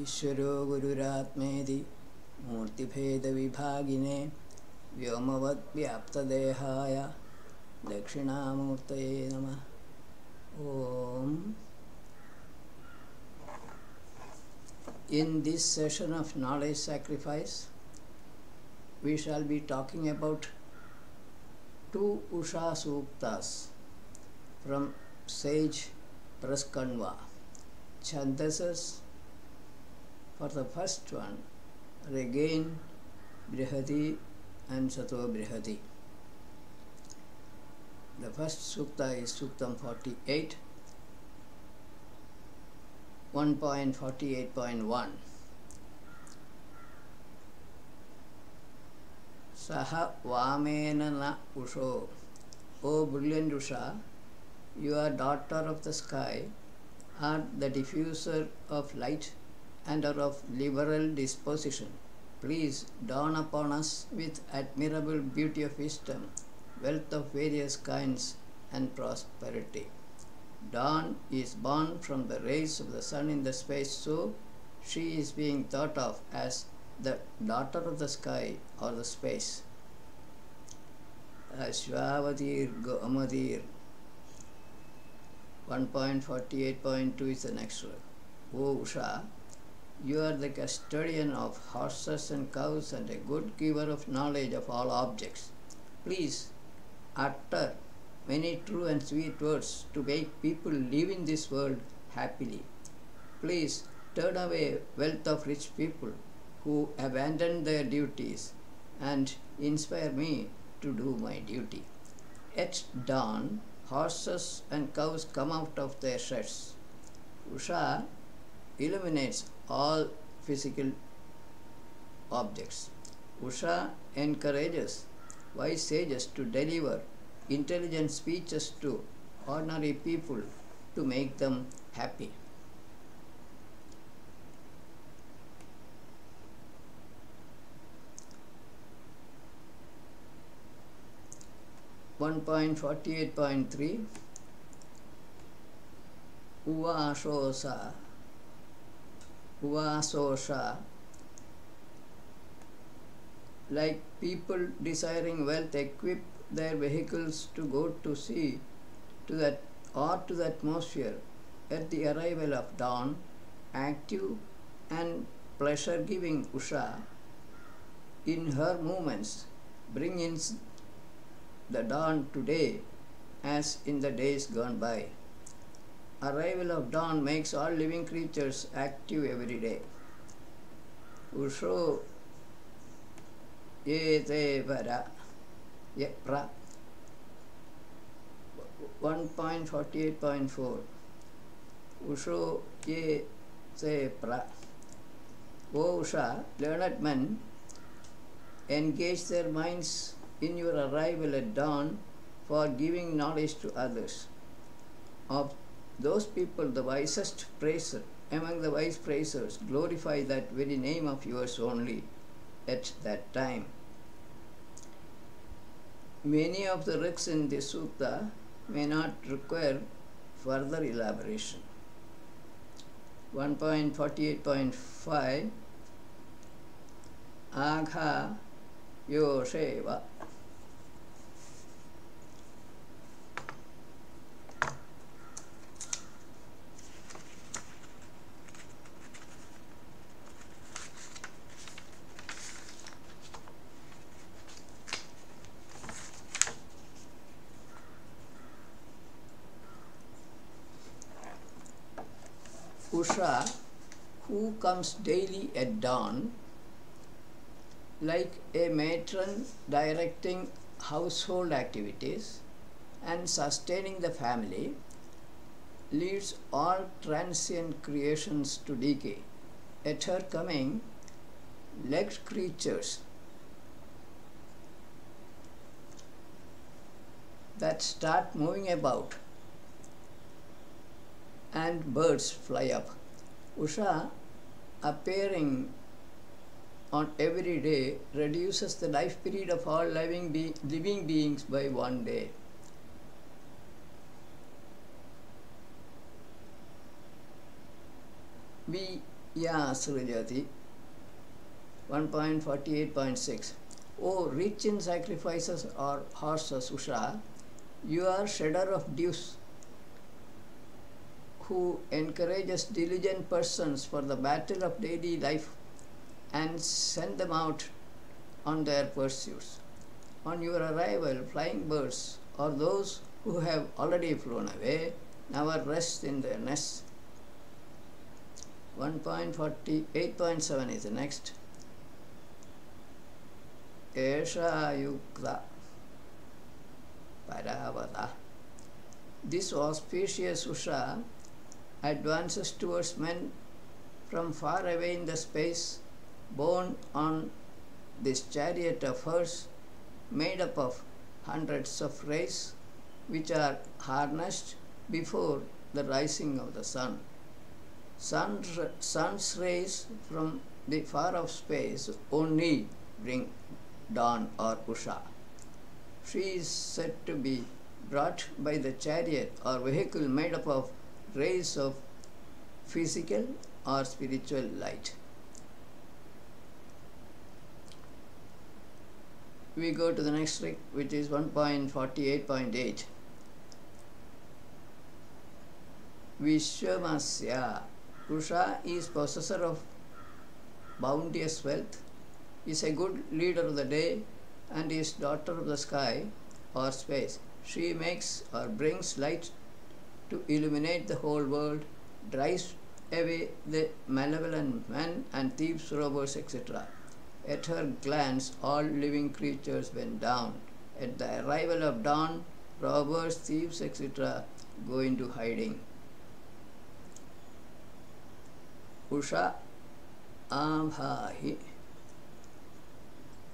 ईश्वरो गुरुरात्मेति मूर्तिभेदविभागिने व्योमवद्व्याप्तदेहाय दक्षिणामूर्तये नमः। Om. In this session of knowledge sacrifice, we shall be talking about two Usha Suktas from sage Praskanva. Chandasas for the first one are again Brihati and Sato Brihati. The first Sukta is Suktam 48, 1.48.1. Saha Vamena na Usho. O brilliant Usha, you are daughter of the sky, are the diffuser of light and are of liberal disposition. Please dawn upon us with admirable beauty of wisdom, wealth of various kinds and prosperity. Dawn is born from the rays of the sun in the space, so she is being thought of as the daughter of the sky or the space. Ashwavatir Gomatir 1.48.2 is the next word. O Usha, you are the custodian of horses and cows and a good giver of knowledge of all objects. Please utter many true and sweet words to make people live in this world happily. Please turn away wealth of rich people who abandon their duties and inspire me to do my duty. At dawn, horses and cows come out of their sheds. Usha illuminates all physical objects. Usha encourages wise sages to deliver intelligent speeches to ordinary people to make them happy. .48.3 Uvasosha, like people desiring wealth equip their vehicles to go to sea to that or to the atmosphere at the arrival of dawn. Active and pleasure-giving Usha in her movements bring in the dawn today as in the days gone by. Arrival of dawn makes all living creatures active every day. Usho Yete Vara Yepra 1.48.4 Usho Ye Se Pra. O Usha, learned men engage their minds in your arrival at dawn for giving knowledge to others. Of those people, the wisest praiser among the wise praisers glorify that very name of yours only at that time. Many of the rigs in this sukta may not require further elaboration. 1.48.5 Agha Yosheva. Usha, who comes daily at dawn, like a matron directing household activities and sustaining the family, leads all transient creations to decay. At her coming, legged creatures that start moving about and birds fly up. Usha appearing on every day reduces the life period of all living beings by 1 day. We Yeah, Surajati. 1.48.6. O rich in sacrifices or horses, Usha, you are shedder of dews, who encourages diligent persons for the battle of daily life and send them out on their pursuits. On your arrival, flying birds, or those who have already flown away, never rest in their nests. 1.48.7 is the next. Esha Yukta Paravata. This auspicious Usha advances towards men from far away in the space, borne on this chariot of hers, made up of hundreds of rays, which are harnessed before the rising of the sun. Sun's rays from the far off space only bring dawn or Usha. She is said to be brought by the chariot or vehicle made up of rays of physical or spiritual light. We go to the next trick, which is 1.48.8. Vishwamasya. Usha is possessor of bounteous wealth, is a good leader of the day, and is daughter of the sky or space. She makes or brings light to illuminate the whole world, drives away the malevolent men and thieves, robbers, etc. At her glance, all living creatures went down. At the arrival of dawn, robbers, thieves, etc. go into hiding. Usha Abhahi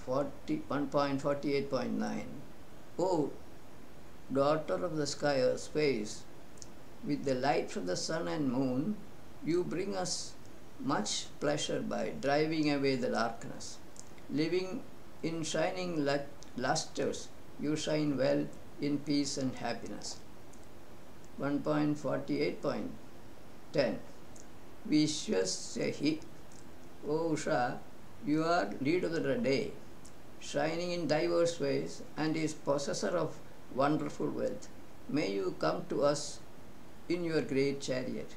1.48.9. O daughter of the sky or space, with the light from the sun and moon, you bring us much pleasure by driving away the darkness. Living in shining lustres, you shine well in peace and happiness. 1.48.10. Vishwasyahi. O Usha, you are leader of the day, shining in diverse ways, and is possessor of wonderful wealth. May you come to us in your great chariot.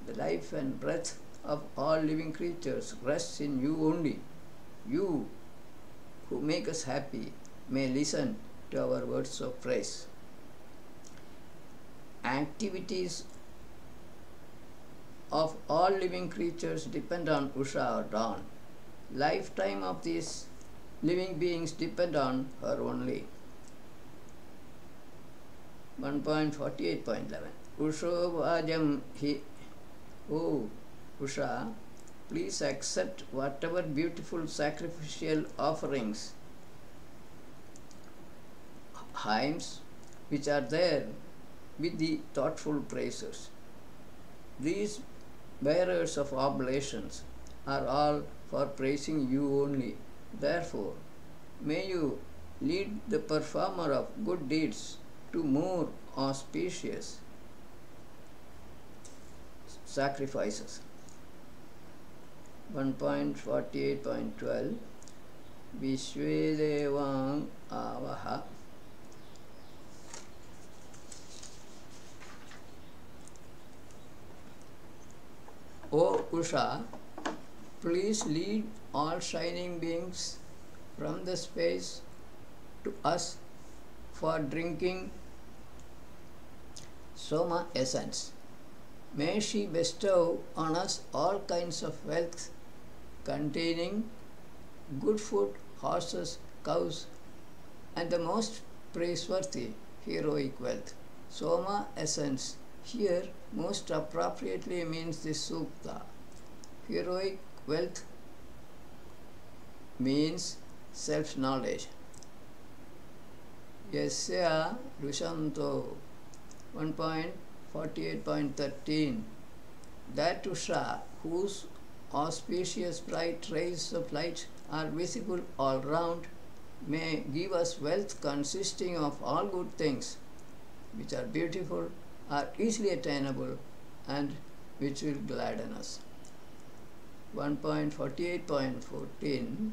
The life and breath of all living creatures rests in you only. You, who make us happy, may listen to our words of praise. Activities of all living creatures depend on Usha or dawn. Lifetime of these living beings depend on her only. 1.48.11. Ushovajam hi. O Usha, please accept whatever beautiful sacrificial offerings, hymns, which are there with the thoughtful praisers. These bearers of oblations are all for praising you only. Therefore, may you lead the performer of good deeds to more auspicious sacrifices. 1.48.12. Vishvedevang avaha. O Usha, please lead all shining beings from the space to us for drinking Soma essence. May she bestow on us all kinds of wealth containing good food, horses, cows, and the most praiseworthy heroic wealth. Soma essence here most appropriately means the Sukta. Heroic wealth means self-knowledge. Yasya Rushanto. 1.48.13. That Usha, whose auspicious bright rays of light are visible all round, may give us wealth consisting of all good things, which are beautiful, are easily attainable, and which will gladden us. 1.48.14.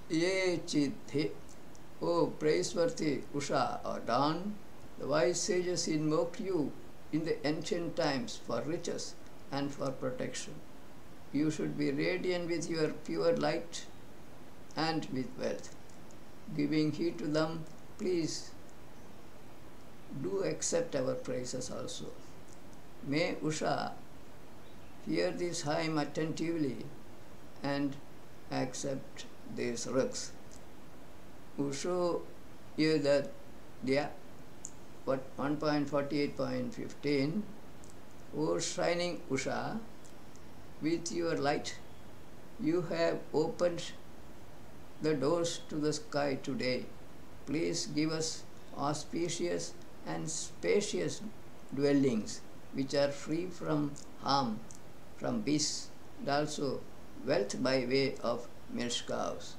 Ye Chithi, O praiseworthy Usha or dawn, the wise sages invoked you in the ancient times for riches and for protection. You should be radiant with your pure light and with wealth. Giving heed to them, please do accept our praises also. May Usha hear this hymn attentively and accept these rugs. Usho Yudadya, 1.48.15. O shining Usha, with your light you have opened the doors to the sky today. Please give us auspicious and spacious dwellings which are free from harm, from beasts, and also wealth by way of milch cows.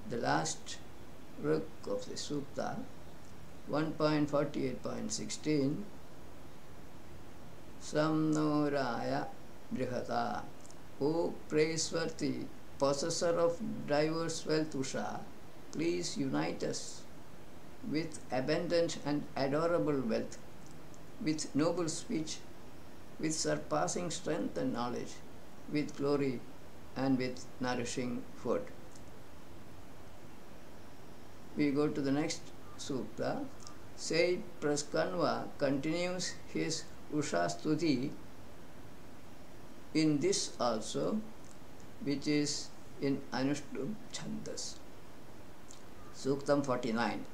The last ruk of the sutta, 1.48.16. Samnoraya Brihata, O praiseworthy possessor of diverse wealth Usha, please unite us with abundant and adorable wealth, with noble speech, with surpassing strength and knowledge, with glory and with nourishing food. We go to the next sutta. Sage Praskanva continues his Usha Stuti in this also, which is in Anushtup Chandas. Suktam 49.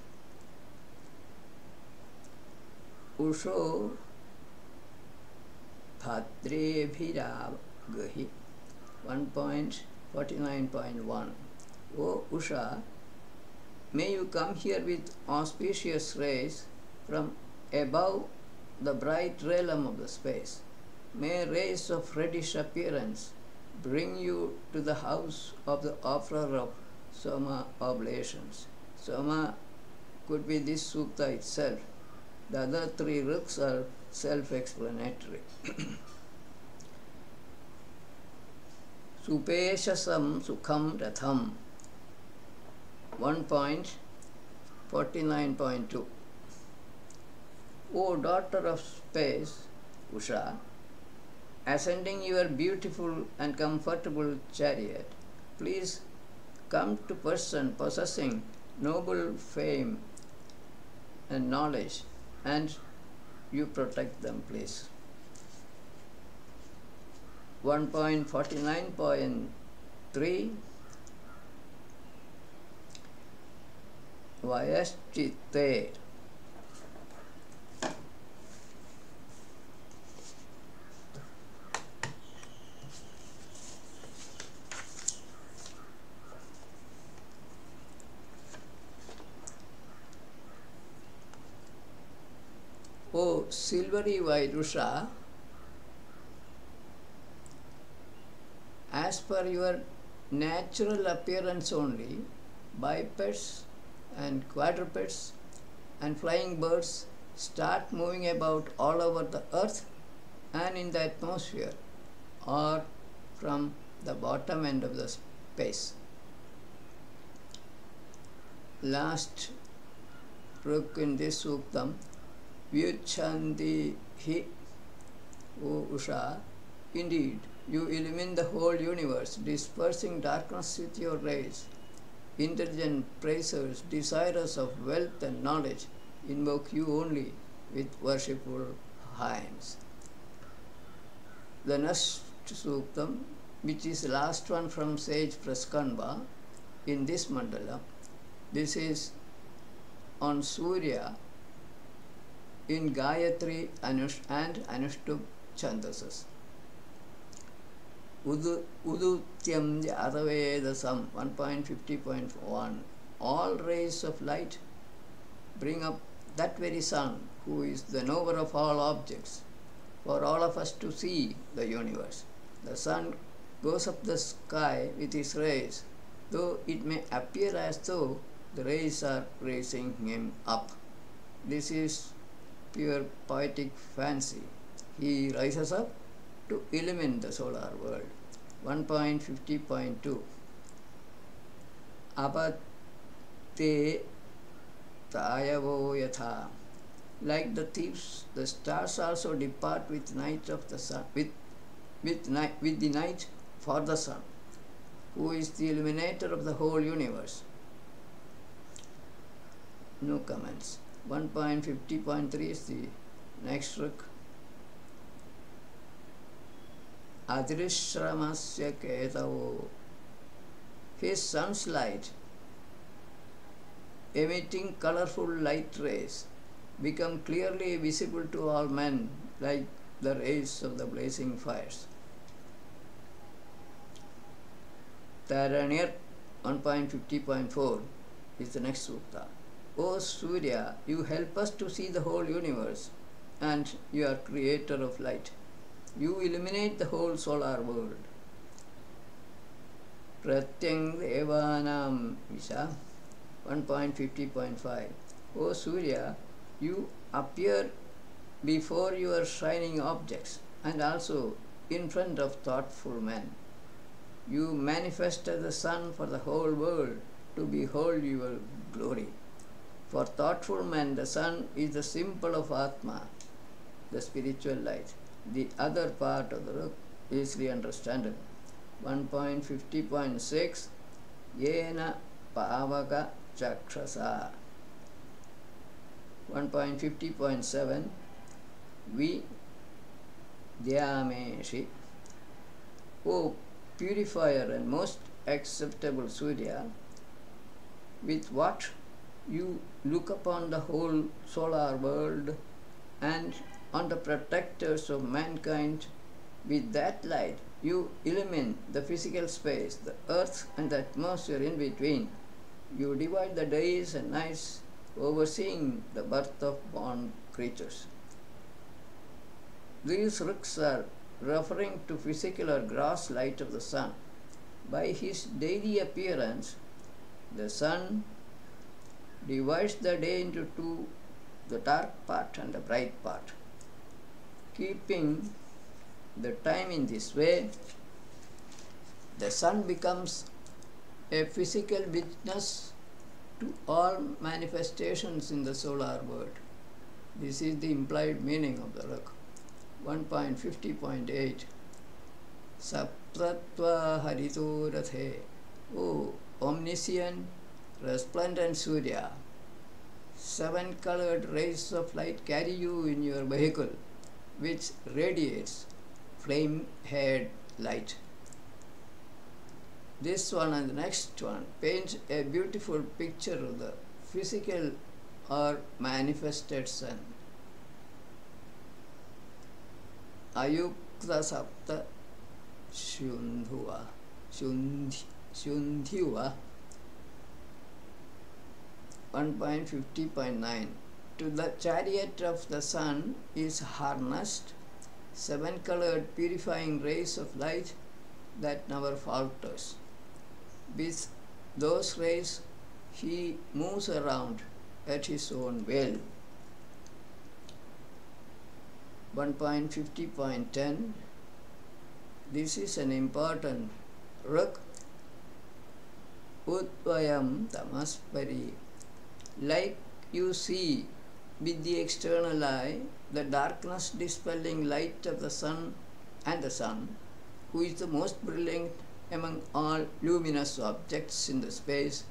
Usho Bhadrebhiragahi, 1.49.1. O Usha, may you come here with auspicious rays from above the bright realm of the space. May rays of reddish appearance bring you to the house of the offerer of Soma oblations. Soma could be this sutta itself. The other three ruks are self-explanatory. Supeshasam Sukham Ratham, 1.49.2. O daughter of space, Usha, ascending your beautiful and comfortable chariot, please come to person possessing noble fame and knowledge, and you protect them, please. 1.49.3. Vayaschitte, O silvery white Usha, as per your natural appearance only, bipeds and quadrupeds and flying birds start moving about all over the earth and in the atmosphere or from the bottom end of the space. Last ruk in this suktam, Vyuchandi hi, O Usha, indeed you illumine the whole universe, dispersing darkness with your rays. Intelligent praisers, desirous of wealth and knowledge, invoke you only with worshipful hymns. The next suktam, which is the last one from sage Praskanva in this mandala, this is on Surya in Gayatri and Anushtup Chandasas. Udutyam Jatavedasam, 1.50.1. All rays of light bring up that very sun who is the knower of all objects, for all of us to see the universe. The sun goes up the sky with his rays, though it may appear as though the rays are raising him up. This is pure poetic fancy. He rises up to illumine the solar world. 1.50.2 Apate Tayavo Yatha. Like the thieves, the stars also depart with night of the sun, with the night for the sun, who is the illuminator of the whole universe. No comments. 1.50.3 is the next book. Adrishramasya Ketavo. His sun's light, emitting colorful light rays, become clearly visible to all men like the rays of the blazing fires. Taranir 1.50.4 is the next sutta. O Surya, you help us to see the whole universe, and you are creator of light. You illuminate the whole solar world. Pratyang Devanam Visha 1.50.5. O Surya, you appear before your shining objects and also in front of thoughtful men. You manifest as the sun for the whole world to behold your glory. For thoughtful men, the sun is the symbol of Atma, the spiritual light. The other part of the book is easily understandable. 1.50.6 Yena Pavaka Chakshasa. 1.50.7 Vi Dhyameshi. O purifier and most acceptable Surya, with what you look upon the whole solar world and on the protectors of mankind, with that light you illumine the physical space, the earth and the atmosphere in between. You divide the days and nights, overseeing the birth of born creatures. These riks are referring to physical or gross light of the sun. By his daily appearance, the sun divides the day into two, the dark part and the bright part. Keeping the time in this way, the sun becomes a physical witness to all manifestations in the solar world. This is the implied meaning of the book. 1.50.8 Saptatva Harito Rathe. O omniscient, resplendent Surya, 7 colored rays of light carry you in your vehicle, which radiates flame-haired light. This one and the next one paints a beautiful picture of the physical or manifested sun. Ayukta Sapta Shundhuva 1.50.9. To the chariot of the sun is harnessed 7 colored purifying rays of light that never falters. With those rays he moves around at his own will. 1.50.10. This is an important ruk. Utvayam Tamaspari. Like you see with the external eye the darkness dispelling light of the sun, and the sun, who is the most brilliant among all luminous objects in the space,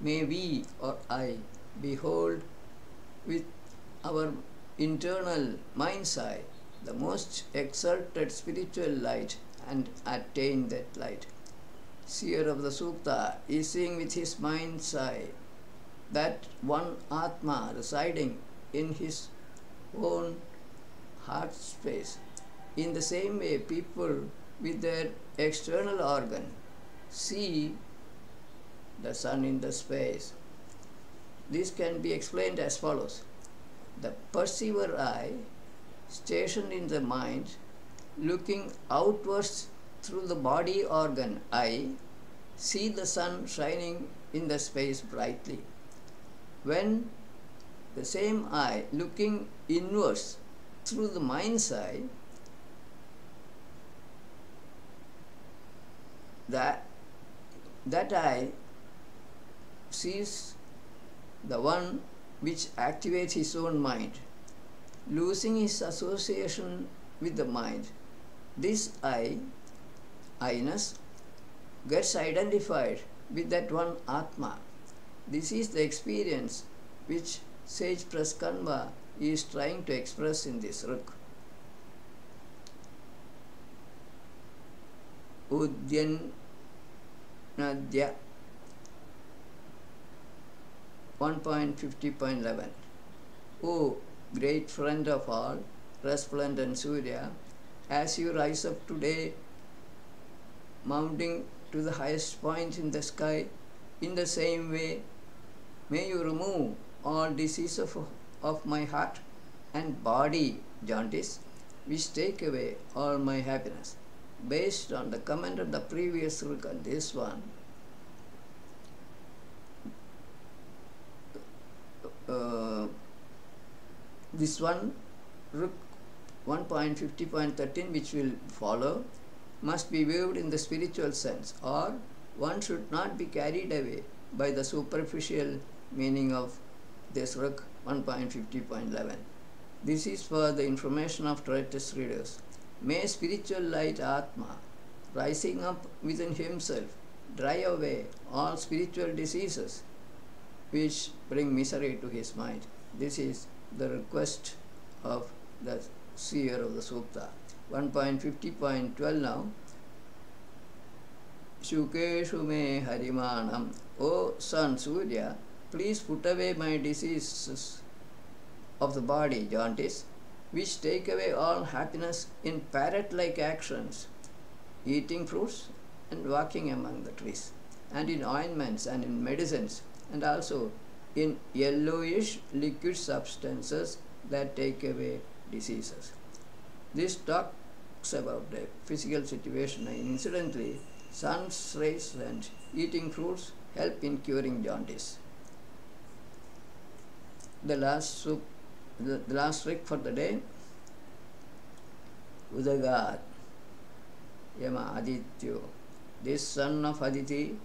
may we or I behold with our internal mind's eye the most exalted spiritual light and attain that light. Seer of the Sukta is seeing with his mind's eye that one Atma residing in his own heart space. In the same way, people with their external organ see the sun in the space. This can be explained as follows. The perceiver eye, stationed in the mind, looking outwards through the body organ eye, see the sun shining in the space brightly. When the same eye, looking inwards through the mind's eye, that eye sees the one which activates his own mind, losing his association with the mind. This I-ness, gets identified with that one Atma. This is the experience which sage Praskanva is trying to express in this Ruk. Udyanadya 1.50.11. O great friend of all, resplendent Surya, as you rise up today, mounting to the highest point in the sky, in the same way, may you remove all diseases of my heart and body, jaundice, which take away all my happiness. Based on the comment of the previous Ruk and this one, this one, Ruk 1.50.13, which will follow, must be viewed in the spiritual sense, or one should not be carried away by the superficial meaning of this Ruk 1.50.11. This is for the information of Traitist readers. May spiritual light Atma, rising up within himself, drive away all spiritual diseases which bring misery to his mind. This is the request of the seer of the Sukta. 1.50.12 now. Shukeshu me harimanam. O son Surya, please put away my diseases of the body, jaundice, which take away all happiness in parrot-like actions, eating fruits and walking among the trees, and in ointments and in medicines, and also in yellowish liquid substances that take away diseases. This talks about the physical situation, and incidentally, sun's rays and eating fruits help in curing jaundice. The last trick for the day, Udagat Yama Adityo. This son of Aditi,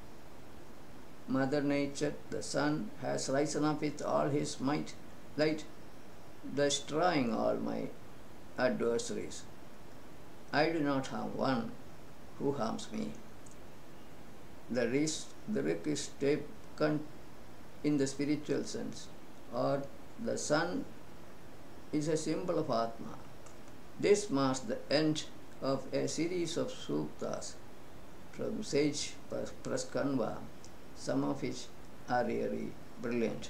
Mother Nature, the sun, has risen up with all his might, light, destroying all my adversaries. I do not harm one who harms me. The Ruk is taken in the spiritual sense, or the sun is a symbol of Atma. This marks the end of a series of suktas from sage Praskanva, some of which are really brilliant.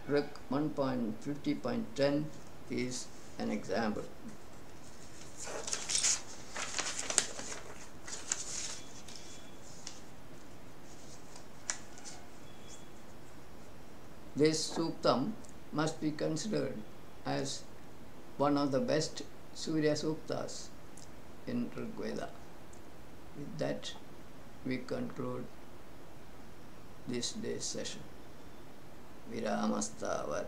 Ruk 1.50.10 is an example. This suktam must be considered as one of the best Surya Suktas in Rig Veda. With that, we conclude this day's session. Viramastavat.